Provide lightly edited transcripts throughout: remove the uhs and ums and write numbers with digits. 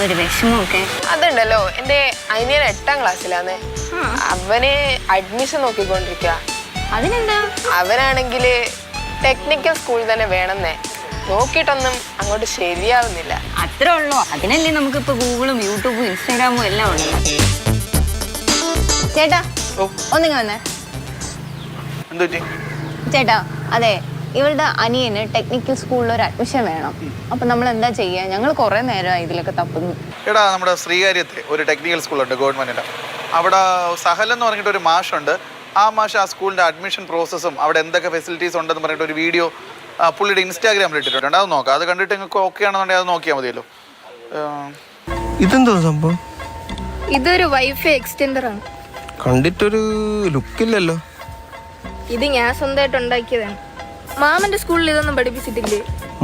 ഒരു വിഷമമൊക്കെ? അതുണ്ടല്ലോ, എന്റെ അനിയൻ 8ാം ക്ലാസ്സിലാണ്. അവന് അഡ്മിഷൻ നോക്കിക്കൊണ്ടിരിക്കുക. അതിനെന്താ? അവനാണെങ്കിൽ ടെക്നിക്കൽ സ്കൂൾ തന്നെ വേണമെന്നേ. നോക്കിയിട്ടൊന്നും അങ്ങോട്ട് ശരിയാവുന്നില്ല. അത്രേ ഉള്ളൂ. അതിനല്ലേ നമുക്കിപ്പോ ഗൂഗിളും യൂട്യൂബും ഇൻസ്റ്റാഗ്രാമും എല്ലാം ഉണ്ടല്ലോ. ചേട്ടാ ഒന്നിങ്ങ വന്നേ. ചേട്ടാ, അതെ, ഇവളുടെ അനിയന് ടെക്നിക്കൽ സ്കൂളിൽ ഒരു അഡ്മിഷൻ വേണം. അപ്പൊ നമ്മൾ എന്താ ചെയ്യാ? ഞങ്ങൾ കുറെ നേരമായി ഇതിലൊക്കെ തപ്പുന്നു. എടാ, നമ്മുടെ ശ്രീകാര്യത്തെ ഒരു ടെക്നിക്കൽ സ്കൂളുണ്ട് ഗവൺമെന്റിന്റെ. അവിടെ സഹൽ എന്ന് പറഞ്ഞിട്ട് ഒരു മാഷുണ്ട്. ആ മാഷ് ആ സ്കൂളിന്റെ അഡ്മിഷൻ പ്രോസസ്സും അവിടെ എന്തൊക്കെ ഫെസിലിറ്റീസ് ഉണ്ടെന്ന് പറഞ്ഞിട്ട് ഒരു വീഡിയോ പുള്ളിയുടെ ഇൻസ്റ്റാഗ്രാമിൽ ഇട്ടിട്ടുണ്ട്. അത് നോക്കാം. അത് കണ്ടിട്ട് നിങ്ങൾക്ക് ഓക്കെ ആണെന്നുണ്ടെങ്കിൽ അത് നോക്കിയാൽ മതിയല്ലോ. ഇതെന്തോ സംഭവം? ഇതൊരു വൈഫൈ എക്സ്റ്റെൻഡർ ആണ്. കണ്ടിട്ടൊരു ലുക്കില്ലല്ലോ. ഇത് ഞാൻ സ്വന്തമായിട്ട് ഉണ്ടാക്കിയതാണ്. മാമന്റെ സ്കൂളിൽ ഇതൊന്നും പഠിപ്പിച്ചിട്ടില്ലേ?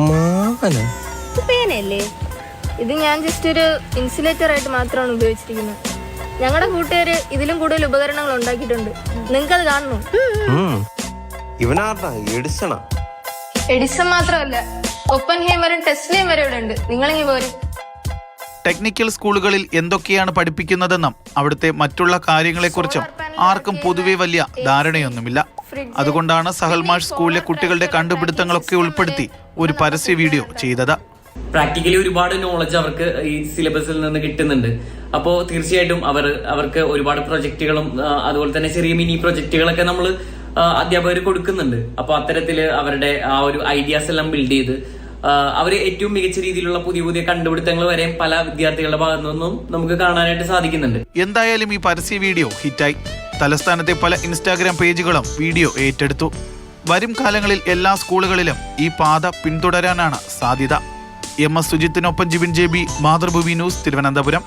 മാമനോ? പേനല്ലേ ഇത്? ഞാൻ ജസ്റ്റ് ഒരു ഇൻസുലേറ്റർ ആയിട്ട് മാത്രമാണ് ഉപയോഗിച്ചിരിക്കുന്നത്. ഞങ്ങളുടെ കൂട്ടുകാര് ഇതിലും കൂടുതൽ ഉപകരണങ്ങൾ ഉണ്ടാക്കിയിട്ടുണ്ട്. നിങ്ങൾക്കത് കാണണോ? ഇവനാർടാ? എഡിസണാ? എഡിസൺ മാത്രമല്ല, ഒപ്പൻഹൈമറും ടെസ്ലയും വരെ ഇവിടെ ഉണ്ട്. നിങ്ങളിങ്ങി പോരും. ടെക്നിക്കൽ സ്കൂളുകളിൽ എന്തൊക്കെയാണ് പഠിപ്പിക്കുന്നതെന്നും അവിടുത്തെ മറ്റുള്ള കാര്യങ്ങളെക്കുറിച്ചും ആർക്കും പൊതുവെ വലിയ ധാരണയൊന്നുമില്ല. അതുകൊണ്ടാണ് സഹൽമാഷ് സ്കൂളിലെ കുട്ടികളുടെ കണ്ടുപിടുത്തങ്ങളൊക്കെ ഉൾപ്പെടുത്തി ഒരു പരസ്യ വീഡിയോ ചെയ്തത്. പ്രാക്ടിക്കലി ഒരുപാട് നോളജ് അവർക്ക് ഈ സിലബസിൽ നിന്ന് കിട്ടുന്നുണ്ട്. അപ്പോൾ തീർച്ചയായിട്ടും അവർക്ക് ഒരുപാട് പ്രൊജക്ടുകളും അതുപോലെ തന്നെ ചെറിയ മിനി പ്രൊജക്ടുകളൊക്കെ നമ്മൾ അധ്യാപകർ കൊടുക്കുന്നുണ്ട്. അപ്പോൾ അത്തരത്തില് അവരുടെ ആ ഒരു ഐഡിയാസ് എല്ലാം ബിൽഡ് ചെയ്ത് അവര് ഏറ്റവും മികച്ച രീതിയിലുള്ള പുതിയ പുതിയ കണ്ടുപിടുത്തങ്ങൾ വരെ പല വിദ്യാർത്ഥികളുടെ ഭാഗത്തു നിന്നും നമുക്ക് കാണാനായിട്ട് സാധിക്കുന്നുണ്ട്. എന്തായാലും ഈ പരസ്യ വീഡിയോ ഹിറ്റായി. തലസ്ഥാനത്തെ പല ഇൻസ്റ്റാഗ്രാം പേജുകളും വീഡിയോ ഏറ്റെടുത്തു. വരും കാലങ്ങളിൽ എല്ലാ സ്കൂളുകളിലും ഈ പാത പിന്തുടരാനാണ് സാധ്യത. MS സുജിത്തിനൊപ്പം ജിബിൻ JB, മാതൃഭൂമി ന്യൂസ്, തിരുവനന്തപുരം.